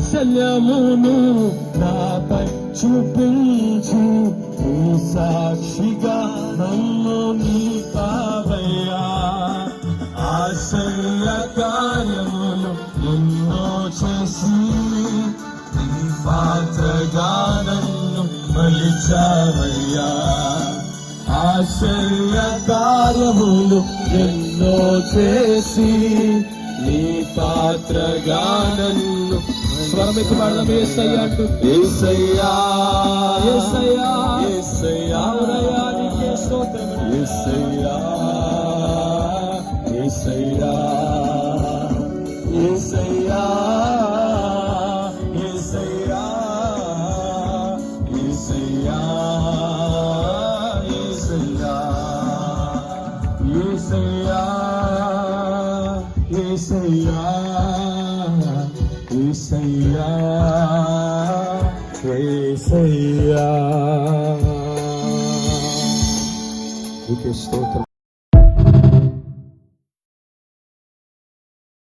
వాత్సల్యమును నాపై చూపించి నీ సాక్షిగా నన్ను నిలిపావయ్యా. ఆశ్చర్య కార్యములు ఎన్నో చేసి నీ పాత్రగా నన్ను మలిచావయ్యా. ఆశ్చర్య కార్యములు ఎన్నో చేసి నీ పాత్రగా నన్ను స్వరమెత్తి పాడదాం. యేసయ్యా అంటూ యేసయ్యా యేసయ్యా యేసయ్యా నీకే స్తోత్రం. యేసయ్యా యేసయ్యా యేసయ్యా యేసయ్యా యేసయ్యా యేసయ్యా యేసయ్యా యేసయ్యా యేసయ్యా నీకే స్తోత్రం.